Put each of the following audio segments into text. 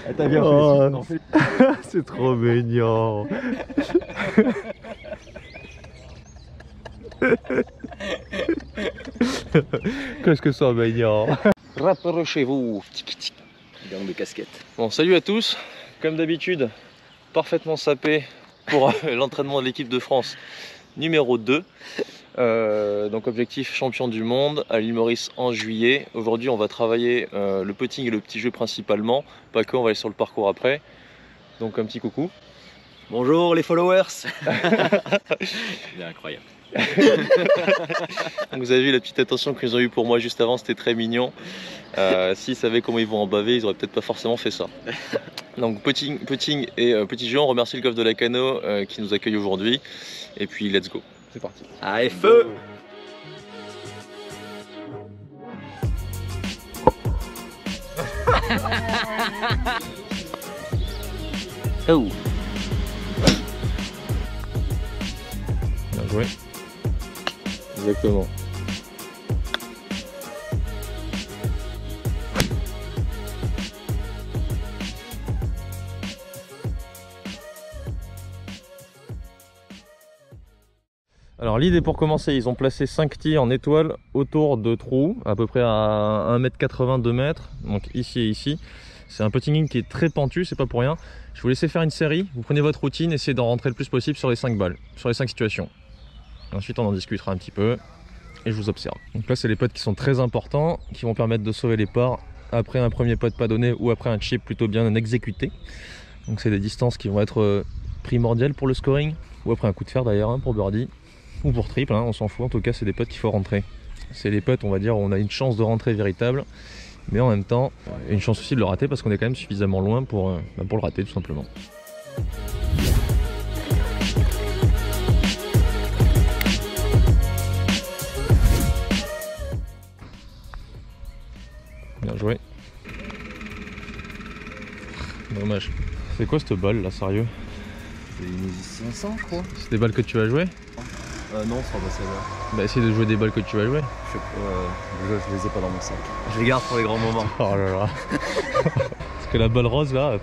Ah, t'as bien Oh, fait. c'est trop mignon. Qu'est-ce que c'est mignon. Rapprochez-vous. Gang de casquettes. Bon, salut à tous. Comme d'habitude, parfaitement sapé pour l'entraînement de l'équipe de France numéro 2. Donc objectif champion du monde à l'île Maurice en juillet. Aujourd'hui on va travailler le putting et le petit jeu principalement. Pas que, on va aller sur le parcours après. Donc un petit coucou. Bonjour les followers. Il est incroyable. Donc, vous avez vu la petite attention qu'ils ont eu pour moi juste avant, c'était très mignon. S'ils savaient comment ils vont en baver, ils auraient peut-être pas forcément fait ça. Donc putting et petit jeu, on remercie le golf de la Cano qui nous accueille aujourd'hui. Et puis let's go, c'est parti. Allez, feu. Oh. Bien joué. Exactement. Alors l'idée pour commencer, ils ont placé 5 tirs en étoile autour de trous, à peu près à 1,80 m, 2 m, donc ici et ici. C'est un putting qui est très pentu, c'est pas pour rien. Je vous laisse faire une série, vous prenez votre routine, essayez d'en rentrer le plus possible sur les 5 balles, sur les 5 situations. Ensuite on en discutera un petit peu et je vous observe. Donc là c'est les putts qui sont très importants, qui vont permettre de sauver les parts après un premier putt pas donné ou après un chip plutôt bien exécuté. Donc c'est des distances qui vont être primordiales pour le scoring, ou après un coup de fer d'ailleurs hein, pour birdie. Ou pour triple, hein, on s'en fout, en tout cas c'est des putts qu'il faut rentrer. C'est les putts on va dire où on a une chance de rentrer véritable, mais en même temps une chance aussi de le rater parce qu'on est quand même suffisamment loin pour le rater tout simplement. Bien joué. Dommage. C'est quoi cette balle là, sérieux? C'est une 500 je crois. C'est des balles que tu vas jouer? Non, ça va celle-là. Bah essaye de jouer des balles que tu vas jouer. Je les ai pas dans mon sac. Je les garde pour les grands moments. Oh là là. Parce que la balle rose là.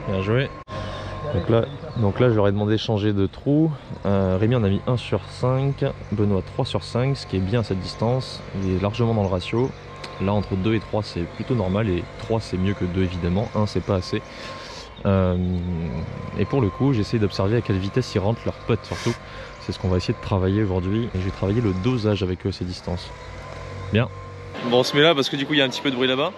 Bien joué. Donc là je leur ai demandé de changer de trou. Rémi en a mis 1 sur 5, Benoît 3 sur 5, ce qui est bien à cette distance. Il est largement dans le ratio. Là entre 2 et 3 c'est plutôt normal et 3 c'est mieux que 2 évidemment, 1 c'est pas assez. Et pour le coup j'essaie d'observer à quelle vitesse ils rentrent leurs putts surtout. C'est ce qu'on va essayer de travailler aujourd'hui. Et je vais travailler le dosage avec eux à ces distances. Bien. Bon on se met là parce que du coup il y a un petit peu de bruit là-bas.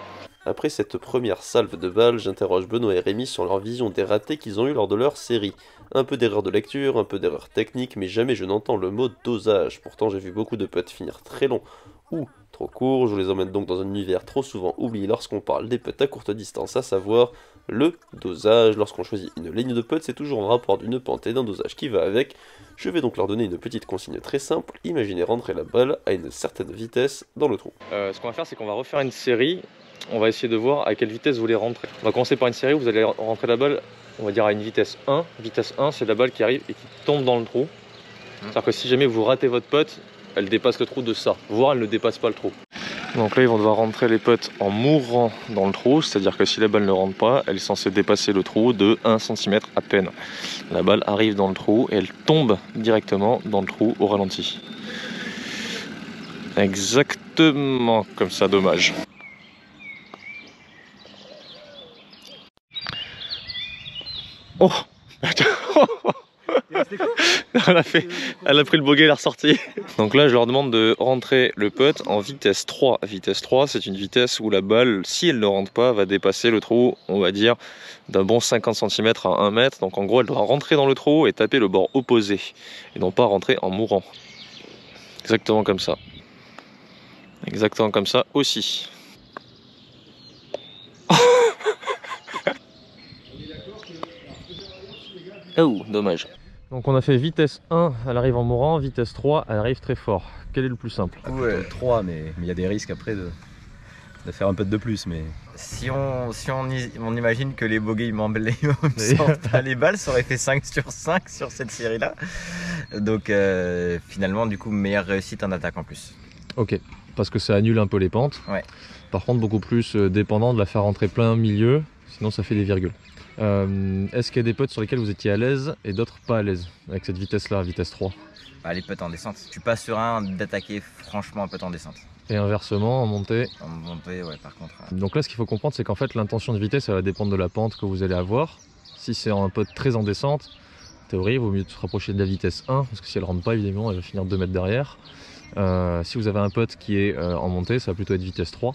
Après cette première salve de balles, j'interroge Benoît et Rémi sur leur vision des ratés qu'ils ont eu lors de leur série. Un peu d'erreurs de lecture, un peu d'erreurs techniques, mais jamais je n'entends le mot dosage. Pourtant j'ai vu beaucoup de putts finir très longs ou trop courts. Je les emmène donc dans un univers trop souvent oublié lorsqu'on parle des putts à courte distance, à savoir le dosage. Lorsqu'on choisit une ligne de putt, c'est toujours en rapport d'une pente et d'un dosage qui va avec. Je vais donc leur donner une petite consigne très simple. Imaginez rentrer la balle à une certaine vitesse dans le trou. Ce qu'on va faire, c'est qu'on va refaire une série. On va essayer de voir à quelle vitesse vous les rentrez. On va commencer par une série où vous allez rentrer la balle, on va dire à une vitesse 1. Vitesse 1, c'est la balle qui arrive et qui tombe dans le trou. C'est-à-dire que si jamais vous ratez votre putt, elle dépasse le trou de ça, voire elle ne dépasse pas le trou. Donc là, ils vont devoir rentrer les putts en mourant dans le trou, c'est-à-dire que si la balle ne rentre pas, elle est censée dépasser le trou de 1 cm à peine. La balle arrive dans le trou et elle tombe directement dans le trou au ralenti. Exactement comme ça, dommage. Oh elle a pris le bogey, elle est ressortie. Donc là je leur demande de rentrer le putt en vitesse 3. Vitesse 3 c'est une vitesse où la balle, si elle ne rentre pas, va dépasser le trou, on va dire d'un bon 50 cm à 1 mètre. Donc en gros elle doit rentrer dans le trou et taper le bord opposé. Et non pas rentrer en mourant. Exactement comme ça. Exactement comme ça aussi. Oh, dommage. Donc on a fait vitesse 1, elle arrive en mourant, vitesse 3, elle arrive très fort. Quel est le plus simple? Ouais, 3, mais il y a des risques après de faire un peu de plus. Mais Si on imagine que les bogeys ne sortent pas les balles, ça aurait fait 5 sur 5 sur cette série-là. Donc finalement, du coup, meilleure réussite en attaque en plus. Ok. parce que ça annule un peu les pentes. Ouais. Par contre, beaucoup plus dépendant de la faire rentrer plein milieu, sinon ça fait des virgules. Est-ce qu'il y a des putts sur lesquels vous étiez à l'aise et d'autres pas à l'aise avec cette vitesse-là, vitesse 3? Bah, les putts en descente. Je suis pas serein d'attaquer franchement un putt en descente. Et inversement, en montée? En montée, ouais, par contre. Donc là, ce qu'il faut comprendre, c'est qu'en fait, l'intention de vitesse, ça va dépendre de la pente que vous allez avoir. Si c'est un putt très en descente, en théorie, il vaut mieux se rapprocher de la vitesse 1, parce que si elle ne rentre pas, évidemment, elle va finir 2 mètres derrière. Si vous avez un putt qui est en montée, ça va plutôt être vitesse 3.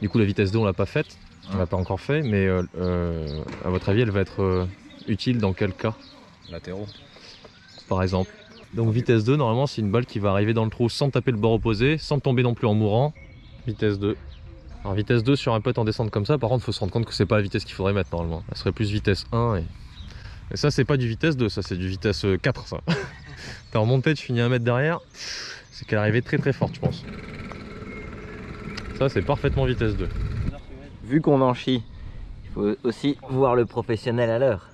Du coup, la vitesse 2, on l'a pas faite, on l'a pas encore fait, mais à votre avis, elle va être utile dans quel cas? Latéraux. Par exemple. Donc vitesse 2, normalement, c'est une balle qui va arriver dans le trou sans taper le bord opposé, sans tomber non plus en mourant. Vitesse 2. Alors vitesse 2 sur un putt en descente comme ça, par contre, il faut se rendre compte que c'est pas la vitesse qu'il faudrait mettre normalement. Elle serait plus vitesse 1 et ça, c'est pas du vitesse 2, ça c'est du vitesse 4 ça. T'es en montée, tu finis 1 mètre derrière, c'est qu'elle arrivait très très forte, je pense. Ça, c'est parfaitement vitesse 2. Vu qu'on en chie, il faut aussi voir le professionnel à l'heure.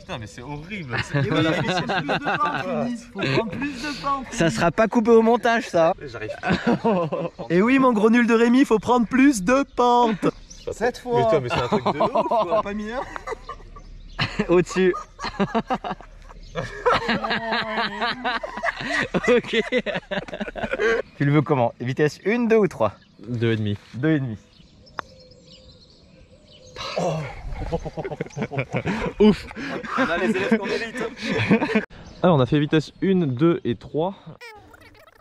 Putain, mais c'est horrible. Ça sera pas coupé au montage, ça. J'arrive. Et oui, mon gros nul de Rémi, il faut prendre plus de pente. Cette fois. Putain, mais c'est un truc de ouf, quoi. Pas mineur. Au-dessus. Ok. Tu le veux comment? Vitesse 1, 2 ou 3? 2,5. 2,5. Ouf. On a les élèves qu'on mérite. Alors on a fait vitesse 1, 2 et 3.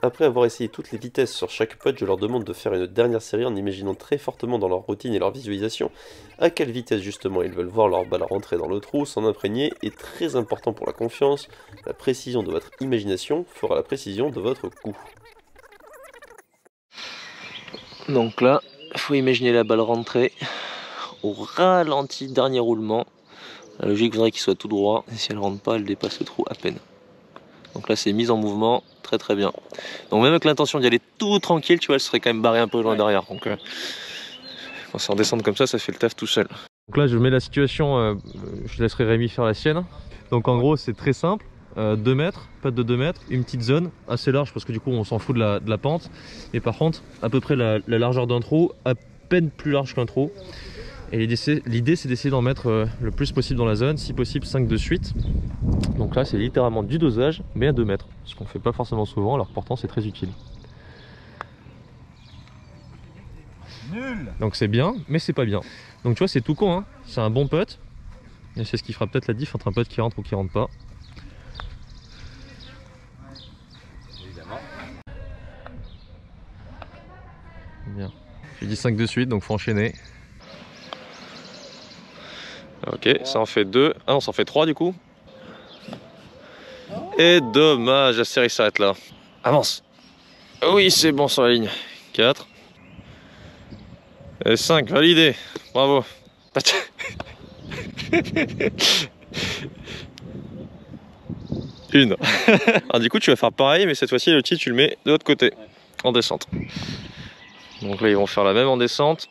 Après avoir essayé toutes les vitesses sur chaque putt, je leur demande de faire une dernière série en imaginant très fortement dans leur routine et leur visualisation à quelle vitesse justement ils veulent voir leur balle rentrer dans le trou, s'en imprégner, et très important pour la confiance, la précision de votre imagination fera la précision de votre coup. Donc là, il faut imaginer la balle rentrer au ralenti, dernier roulement. La logique voudrait qu'il soit tout droit, et si elle rentre pas, elle dépasse le trou à peine. Donc là, c'est mise en mouvement, très très bien. Donc même avec l'intention d'y aller tout tranquille, tu vois, elle serait quand même barrée un peu loin derrière. Donc quand c'est en descente comme ça fait le taf tout seul. Donc là, je mets la situation, je laisserai Rémi faire la sienne. Donc en gros, c'est très simple. 2 mètres, pas de 2 mètres, une petite zone assez large parce que du coup on s'en fout de la pente. Et par contre, à peu près la largeur d'un trou, à peine plus large qu'un trou. Et l'idée c'est d'essayer d'en mettre le plus possible dans la zone, si possible 5 de suite. Donc là c'est littéralement du dosage, mais à 2 mètres. Ce qu'on fait pas forcément souvent, alors pourtant c'est très utile. Nul. Donc c'est bien, mais c'est pas bien. Donc tu vois, c'est tout con, hein. C'est un bon putt. Et c'est ce qui fera peut-être la diff entre un putt qui rentre ou qui rentre pas. Évidemment. Bien. J'ai dit 5 de suite, donc faut enchaîner. Ok, ça en fait 2. Ah non, ça en fait 3 du coup. Et dommage, la série s'arrête là. Avance. Oui, c'est bon sur la ligne. 4. Et 5, validé. Bravo. Une. Alors du coup, tu vas faire pareil, mais cette fois-ci, le tee, tu le mets de l'autre côté, en descente. Donc là, ils vont faire la même en descente.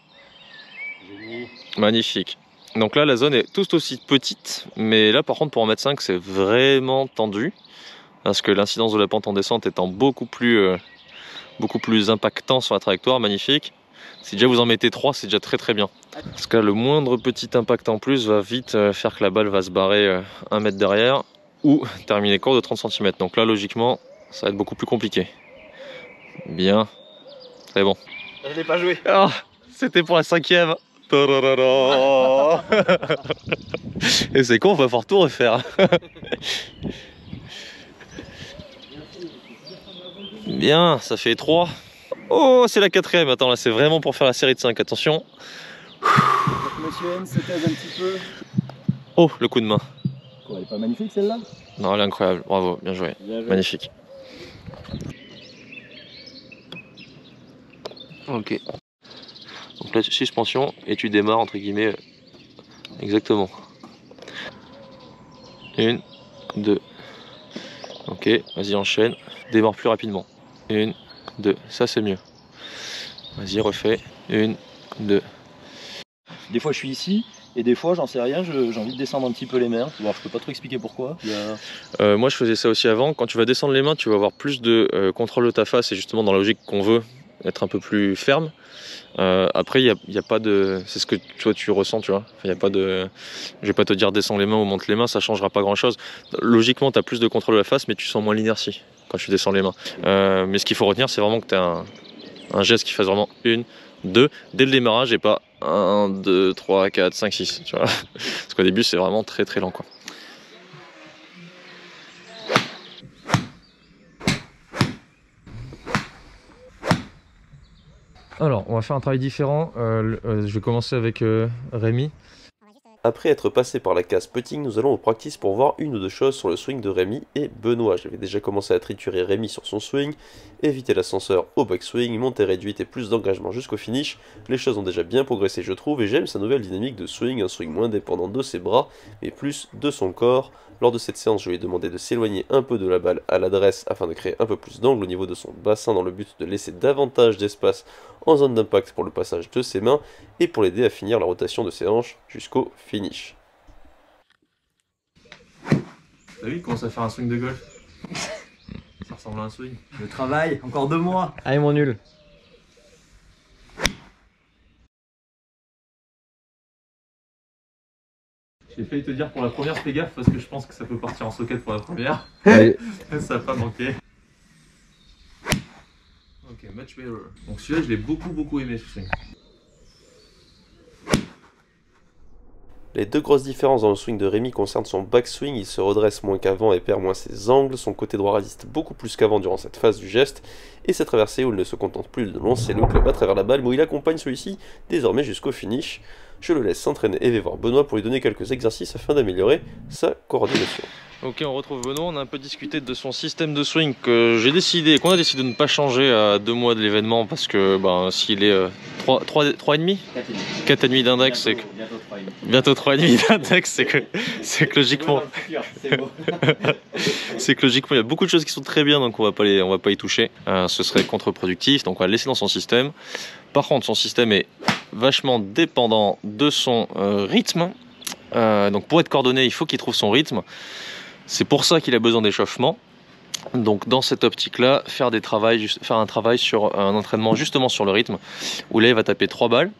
Magnifique. Donc là, la zone est tout aussi petite, mais là, par contre, pour en mettre 5, c'est vraiment tendu. Parce que l'incidence de la pente en descente étant beaucoup plus impactant sur la trajectoire, magnifique. Si déjà vous en mettez 3, c'est déjà très très bien. Parce que là, le moindre petit impact en plus va vite faire que la balle va se barrer 1 mètre derrière ou terminer court de 30 cm. Donc là, logiquement, ça va être beaucoup plus compliqué. Bien. C'est bon. Je l'ai pas joué. Oh, c'était pour la 5e. Et c'est con, on va pouvoir tout refaire. Bien, ça fait 3. Oh, c'est la 4e. Attends, là, c'est vraiment pour faire la série de 5. Attention. Monsieur N se taise un petit peu. Oh, le coup de main. Quoi, elle est pas magnifique celle-là? Non, elle est incroyable. Bravo, bien joué. Bien joué. Magnifique. Ok. Donc là, suspension et tu démarres entre guillemets exactement. 1, 2. Ok, vas-y, enchaîne. Démarre plus rapidement. 1, 2. Ça, c'est mieux. Vas-y, refais. 1, 2. Des fois je suis ici Et des fois, j'en sais rien, j'ai envie de descendre un petit peu les mains. Bon, je peux pas trop expliquer pourquoi. Moi, je faisais ça aussi avant. Quand tu vas descendre les mains, tu vas avoir plus de contrôle de ta face et justement dans la logique qu'on veut être un peu plus ferme. Après, il y a pas de... C'est ce que toi, tu ressens, tu vois. Enfin, il y a pas de... Je vais pas te dire descends les mains ou monte les mains, ça changera pas grand-chose. Logiquement, tu as plus de contrôle de la face, mais tu sens moins l'inertie quand tu descends les mains. Mais ce qu'il faut retenir, c'est vraiment que tu as un geste qui fasse vraiment 1, 2, dès le démarrage et pas 1, 2, 3, 4, 5, 6, tu vois. Parce qu'au début, c'est vraiment très très lent, quoi. Alors, on va faire un travail différent. Je vais commencer avec Rémi. Après être passé par la case putting, nous allons au practice pour voir une ou deux choses sur le swing de Rémi et Benoît. J'avais déjà commencé à triturer Rémi sur son swing, éviter l'ascenseur au backswing, montée réduite et plus d'engagement jusqu'au finish. Les choses ont déjà bien progressé je trouve et j'aime sa nouvelle dynamique de swing, un swing moins dépendant de ses bras mais plus de son corps. Lors de cette séance, je lui ai demandé de s'éloigner un peu de la balle à l'adresse afin de créer un peu plus d'angle au niveau de son bassin dans le but de laisser davantage d'espace en zone d'impact pour le passage de ses mains et pour l'aider à finir la rotation de ses hanches jusqu'au finish. T'as vu, il commence à faire un swing de golf. Ça ressemble à un swing. Le travail, encore 2 mois. Allez mon nul. J'ai failli te dire pour la première, fais gaffe parce que je pense que ça peut partir en socket pour la première. Allez. Ça n'a pas manqué. Ok, much better. Donc celui-là, je l'ai beaucoup aimé ce swing. Les deux grosses différences dans le swing de Rémi concernent son backswing, il se redresse moins qu'avant et perd moins ses angles, son côté droit résiste beaucoup plus qu'avant durant cette phase du geste, et sa traversée où il ne se contente plus de lancer le club à travers la balle, mais où il accompagne celui-ci désormais jusqu'au finish. Je le laisse s'entraîner et vais voir Benoît pour lui donner quelques exercices afin d'améliorer sa coordination. Ok, on retrouve Benoît, on a un peu discuté de son système de swing que j'ai décidé, qu'on a décidé de ne pas changer à 2 mois de l'événement parce que s'il est 3,5 4,5 d'index, c'est que... Bientôt 3,5 d'index, c'est que logiquement... c'est que logiquement il y a beaucoup de choses qui sont très bien donc on va pas y toucher. Ce serait contre-productif donc on va le laisser dans son système. Par contre son système est vachement dépendant de son rythme. Donc pour être coordonné il faut qu'il trouve son rythme. C'est pour ça qu'il a besoin d'échauffement. Donc dans cette optique là, faire un travail sur un entraînement justement sur le rythme, où là il va taper 3 balles.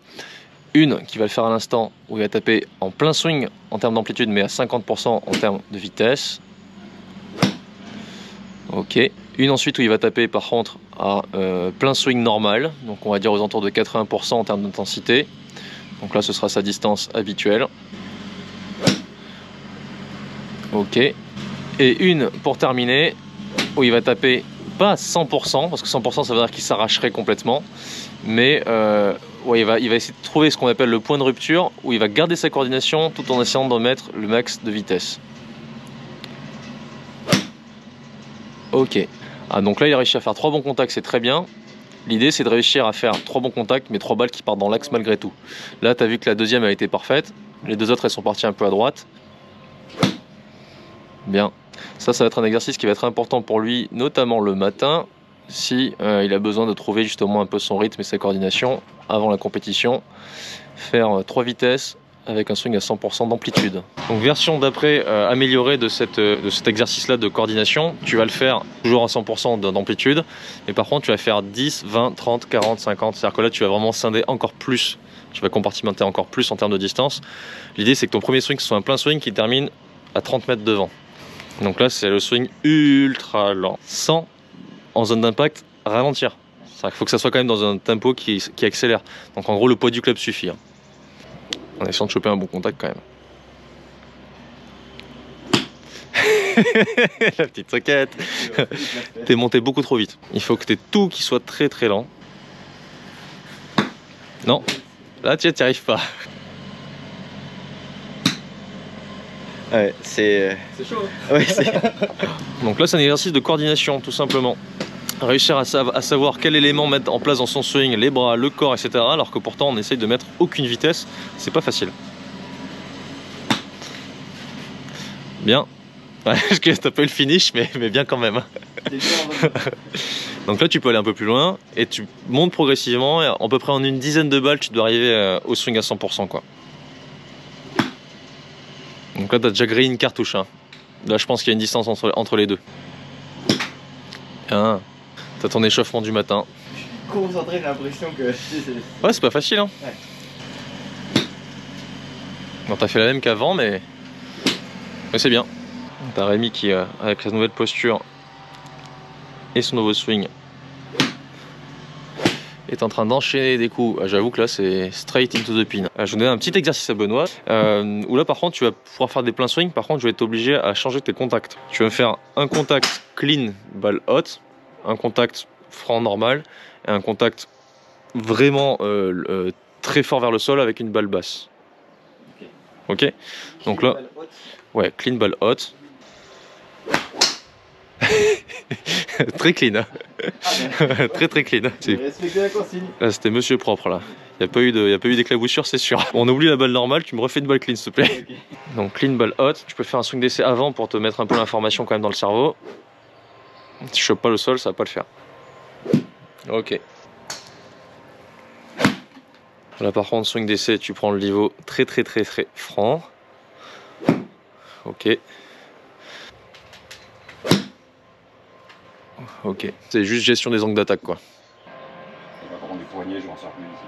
Une qui va le faire à l'instant, où il va taper en plein swing en termes d'amplitude, mais à 50% en termes de vitesse. Ok. Une ensuite où il va taper par contre à plein swing normal, donc on va dire aux alentours de 80% en termes d'intensité. Donc là ce sera sa distance habituelle. Ok. Et une pour terminer, où il va taper pas à 100%, parce que 100% ça veut dire qu'il s'arracherait complètement, mais ouais, il va essayer de trouver ce qu'on appelle le point de rupture, où il va garder sa coordination tout en essayant d'en mettre le max de vitesse. Ok. Ah, donc là il a réussi à faire 3 bons contacts, c'est très bien. L'idée c'est de réussir à faire 3 bons contacts, mais 3 balles qui partent dans l'axe malgré tout. Là tu as vu que la deuxième a été parfaite, les deux autres elles sont parties un peu à droite. Bien. Ça va être un exercice qui va être important pour lui, notamment le matin, si il a besoin de trouver justement un peu son rythme et sa coordination avant la compétition. Faire 3 vitesses avec un swing à 100% d'amplitude. Donc version d'après améliorée de cet exercice-là de coordination, tu vas le faire toujours à 100% d'amplitude, mais par contre tu vas faire 10, 20, 30, 40, 50, c'est-à-dire que là tu vas vraiment scinder encore plus, tu vas compartimenter encore plus en termes de distance. L'idée c'est que ton premier swing soit un plein swing qui termine à 30 mètres devant. Donc là c'est le swing ultra lent, sans en zone d'impact ralentir. Il faut que ça soit quand même dans un tempo qui accélère. Donc en gros le poids du club suffit. Hein. En essayant de choper un bon contact quand même. La petite soquette. T'es monté beaucoup trop vite. Il faut que t'aies tout qui soit très très lent. Non, là tu n'y arrives pas. Ouais, c'est chaud. Hein. Ouais, donc là c'est un exercice de coordination tout simplement. Réussir à savoir quel élément mettre en place dans son swing, les bras, le corps, etc. Alors que pourtant on essaye de mettre aucune vitesse, c'est pas facile. Bien. Ouais, t'as pas eu le finish, mais bien quand même. Donc là tu peux aller un peu plus loin et tu montes progressivement et à peu près en une dizaine de balles tu dois arriver au swing à 100% quoi. Donc là, tu as déjà grillé une cartouche. Hein. Là, je pense qu'il y a une distance entre les deux. Ah, tu as ton échauffement du matin. Je suis concentré, j'ai l'impression que... Ouais, c'est pas facile. Hein. Ouais. Bon, t'as fait la même qu'avant, mais c'est bien. T'as Rémi qui, avec sa nouvelle posture et son nouveau swing, est en train d'enchaîner des coups. J'avoue que là c'est straight into the pin. Je vous donne un petit exercice à Benoît où là par contre tu vas pouvoir faire des pleins swings. Par contre je vais être obligé à changer tes contacts. Tu vas me faire un contact clean balle haute, un contact franc normal et un contact vraiment très fort vers le sol avec une balle basse. Ok. Donc là, ouais, clean balle haute. Très clean, hein. Très clean. Respecter la consigne. C'était monsieur propre là. Il n'y a pas eu d'éclaboussure, c'est sûr. On oublie la balle normale, tu me refais une balle clean s'il te plaît. Okay. Donc clean balle haute, tu peux faire un swing d'essai avant pour te mettre un peu l'information quand même dans le cerveau. Si je chope pas le sol, ça va pas le faire. Ok. Là par contre, swing d'essai, tu prends le niveau très franc. Ok. Ok, c'est juste gestion des angles d'attaque quoi. Par contre, du poignet, je m'en sors plus ici.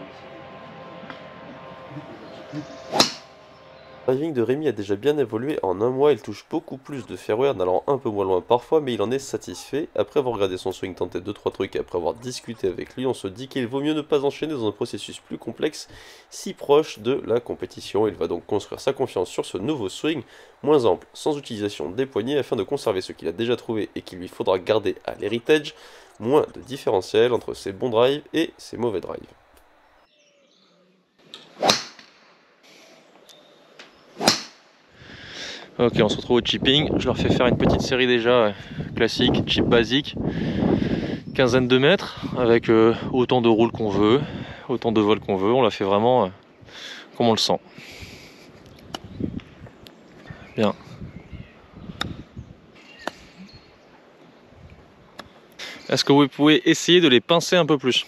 Le driving de Rémi a déjà bien évolué en un mois, il touche beaucoup plus de fairway en allant un peu moins loin parfois, mais il en est satisfait. Après avoir regardé son swing tenter 2-3 trucs et après avoir discuté avec lui, on se dit qu'il vaut mieux ne pas enchaîner dans un processus plus complexe, si proche de la compétition. Il va donc construire sa confiance sur ce nouveau swing, moins ample, sans utilisation des poignets, afin de conserver ce qu'il a déjà trouvé et qu'il lui faudra garder à l'héritage, moins de différentiel entre ses bons drives et ses mauvais drives. Ok, on se retrouve au chipping. Je leur fais faire une petite série déjà classique, chip basique, quinzaine de mètres, avec autant de roules qu'on veut, autant de vols qu'on veut. On la fait vraiment comme on le sent. Bien. Est-ce que vous pouvez essayer de les pincer un peu plus ?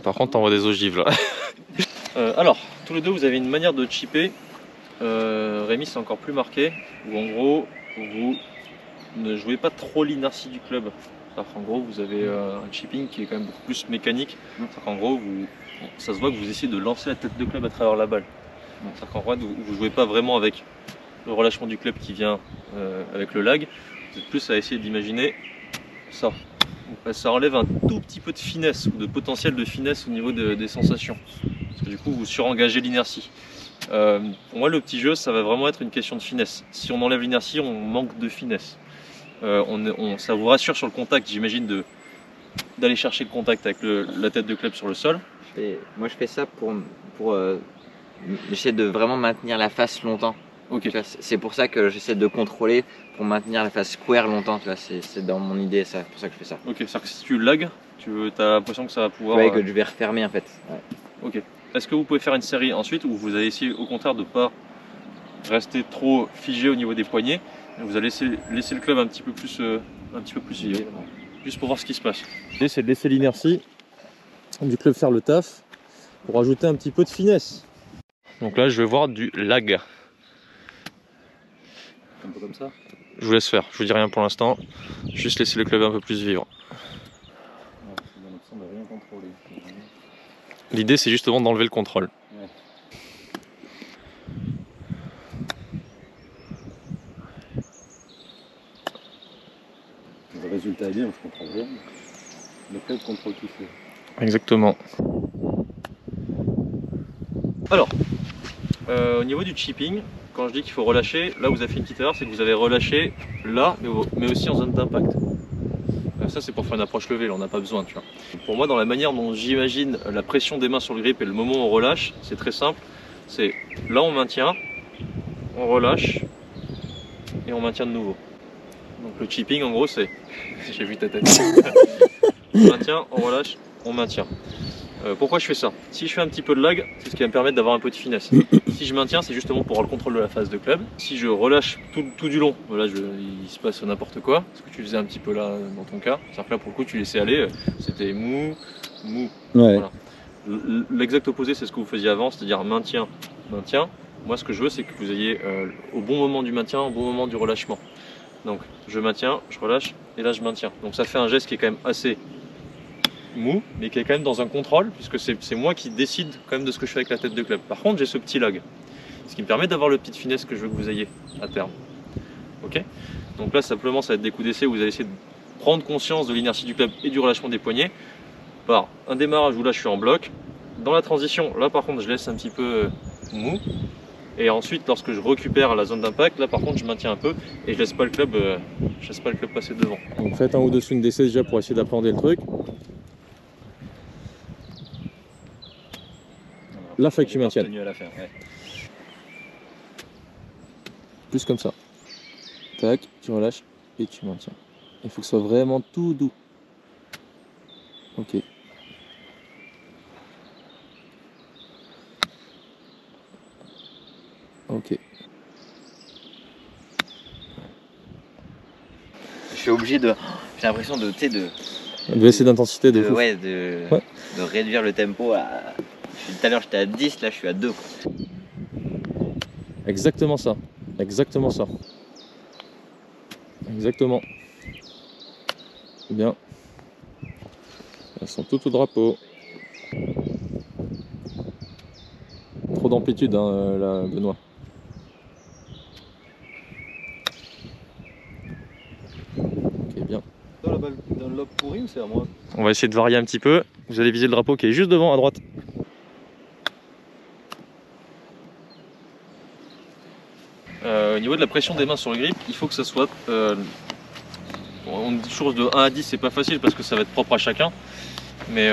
Par contre, t'envoies des ogives là. Alors, tous les deux, vous avez une manière de chipper. Rémi, c'est encore plus marqué. Où en gros, vous ne jouez pas trop l'inertie du club. En gros, vous avez un chipping qui est quand même beaucoup plus mécanique. En gros, ça se voit que vous essayez de lancer la tête de club à travers la balle. En vrai, vous ne jouez pas vraiment avec le relâchement du club qui vient avec le lag. Vous êtes plus à essayer d'imaginer ça. Ça enlève un tout petit peu de finesse ou de potentiel de finesse au niveau des sensations. Parce que du coup, vous surengagez l'inertie. Pour moi, le petit jeu, ça va vraiment être une question de finesse. Si on enlève l'inertie, on manque de finesse. Ça vous rassure sur le contact, j'imagine, d'aller chercher le contact avec la tête de club sur le sol. Moi, je fais ça pour j'essaie de vraiment maintenir la face longtemps. Okay. C'est pour ça que j'essaie de contrôler pour maintenir la face square longtemps. C'est dans mon idée, c'est pour ça que je fais ça. Ok, c'est-à-dire que si tu lags, as l'impression que ça va pouvoir... Ouais, que je vais refermer en fait. Ouais. Ok. Est-ce que vous pouvez faire une série ensuite où vous allez essayer au contraire de ne pas rester trop figé au niveau des poignets, et vous allez laisser le club un petit peu plus vivre, juste pour voir ce qui se passe. L'idée c'est de laisser l'inertie du club faire le taf pour ajouter un petit peu de finesse. Donc là je vais voir du lag. Un peu comme ça. Je vous laisse faire, je vous dis rien pour l'instant, juste laisser le club un peu plus vivre. L'idée c'est justement d'enlever le contrôle. Ouais. Le résultat est bien, je comprends bien. Le club contrôle tout fait. Exactement. Alors, au niveau du chipping, quand je dis qu'il faut relâcher, là vous avez fait une petite erreur, c'est que vous avez relâché là, mais aussi en zone d'impact. Ça c'est pour faire une approche levée, là on n'a pas besoin, tu vois. Pour moi, dans la manière dont j'imagine la pression des mains sur le grip et le moment où on relâche, c'est très simple. C'est là on maintient, on relâche et on maintient de nouveau. Donc le chipping en gros c'est... J'ai vu ta tête. On maintient, on relâche, on maintient. Pourquoi je fais ça? Si je fais un petit peu de lag, c'est ce qui va me permettre d'avoir un peu de finesse. Si je maintiens, c'est justement pour avoir le contrôle de la phase de club. Si je relâche tout du long, là il se passe n'importe quoi, ce que tu faisais un petit peu là dans ton cas. C'est-à-dire que là pour le coup tu laissais aller, c'était mou, mou. Ouais. Voilà. L'exact opposé, c'est ce que vous faisiez avant, c'est-à-dire maintien, maintien. Moi, ce que je veux, c'est que vous ayez au bon moment du maintien, au bon moment du relâchement. Donc, je maintiens, je relâche, et là, je maintiens. Donc, ça fait un geste qui est quand même assez mou, mais qui est quand même dans un contrôle, puisque c'est moi qui décide quand même de ce que je fais avec la tête de club. Par contre, j'ai ce petit lag, ce qui me permet d'avoir le petit finesse que je veux que vous ayez à terme. Ok? Donc là, simplement, ça va être des coups d'essai où vous allez essayer de prendre conscience de l'inertie du club et du relâchement des poignets par un démarrage où là, je suis en bloc. Dans la transition, là, par contre, je laisse un petit peu mou. Et ensuite, lorsque je récupère la zone d'impact, là, par contre, je maintiens un peu et je laisse pas le club passer devant. Donc faites un ou deux swings d'essai déjà pour essayer d'appréhender le truc. Là, il faut que tu maintiennes. Plus comme ça. Tac, tu relâches et tu maintiens. Il faut que ce soit vraiment tout doux. Ok. Ok. Je suis obligé de. J'ai l'impression de. Tu sais, de baisser d'intensité de fou. Ouais, de réduire le tempo à. Tout à l'heure j'étais à 10, là je suis à 2. Exactement ça. Exactement ça. Exactement. Bien. Elles sont toutes au drapeau. Trop d'amplitude, hein, là, Benoît. Ok, bien. Dans la balle, dans le lob pourri ou c'est à moi? On va essayer de varier un petit peu. Vous allez viser le drapeau qui est juste devant à droite. Au niveau de la pression des mains sur le grip, il faut que ça soit. On dit toujours de 1 à 10, c'est pas facile parce que ça va être propre à chacun. Mais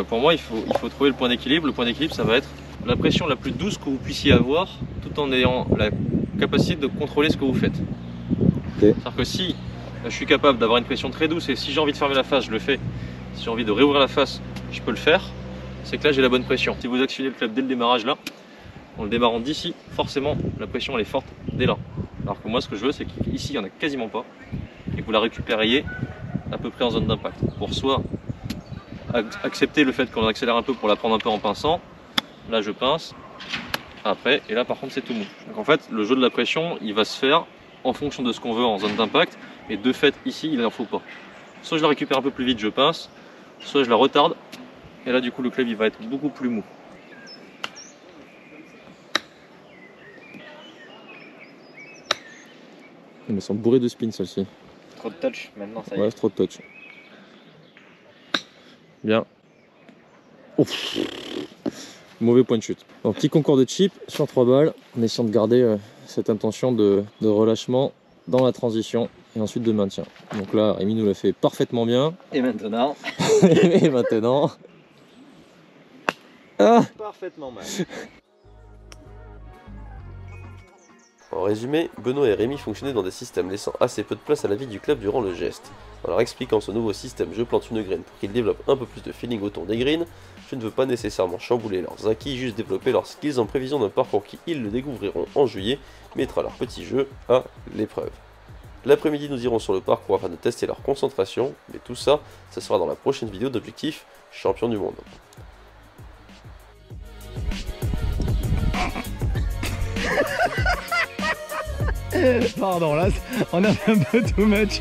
pour moi, il faut trouver le point d'équilibre. Le point d'équilibre, ça va être la pression la plus douce que vous puissiez avoir tout en ayant la capacité de contrôler ce que vous faites. Okay. C'est-à-dire que si je suis capable d'avoir une pression très douce et si j'ai envie de fermer la face, je le fais. Si j'ai envie de réouvrir la face, je peux le faire. C'est que là, j'ai la bonne pression. Si vous actionnez le club dès le démarrage là, en le démarrant d'ici, forcément la pression elle est forte dès là. Alors que moi ce que je veux c'est qu'ici il n'y en a quasiment pas et que vous la récupériez à peu près en zone d'impact. Pour soit accepter le fait qu'on accélère un peu pour la prendre un peu en pinçant, là je pince, après et là par contre c'est tout mou. Donc en fait le jeu de la pression il va se faire en fonction de ce qu'on veut en zone d'impact et de fait ici il n'en faut pas. Soit je la récupère un peu plus vite, je pince, soit je la retarde et là du coup le club il va être beaucoup plus mou. Elles sont bourrées de spin celle-ci. Trop de touch maintenant, ça y est. Ouais, c'est trop de touch. Bien. Ouf. Mauvais point de chute. Donc, petit concours de chip sur 3 balles, en essayant de garder cette intention de relâchement dans la transition et ensuite de maintien. Donc là, Rémi nous l'a fait parfaitement bien. Et maintenant et maintenant. Ah, parfaitement mal. En résumé, Benoît et Rémi fonctionnaient dans des systèmes laissant assez peu de place à la vie du club durant le geste. En leur expliquant ce nouveau système je plante une graine pour qu'ils développent un peu plus de feeling autour des greens, je ne veux pas nécessairement chambouler leurs acquis, juste développer leurs skills en prévision d'un parcours qui, ils le découvriront en juillet, mettra leur petit jeu à l'épreuve. L'après-midi nous irons sur le parcours afin de tester leur concentration, mais tout ça, ça sera dans la prochaine vidéo d'Objectif Champion du Monde. Pardon, là, on a fait un peu too much.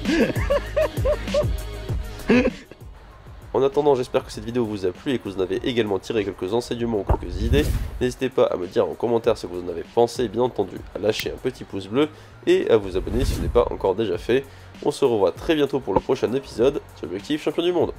En attendant, j'espère que cette vidéo vous a plu et que vous en avez également tiré quelques enseignements ou quelques idées. N'hésitez pas à me dire en commentaire ce que vous en avez pensé, bien entendu, à lâcher un petit pouce bleu et à vous abonner si ce n'est pas encore déjà fait. On se revoit très bientôt pour le prochain épisode sur Objectif Champion du Monde.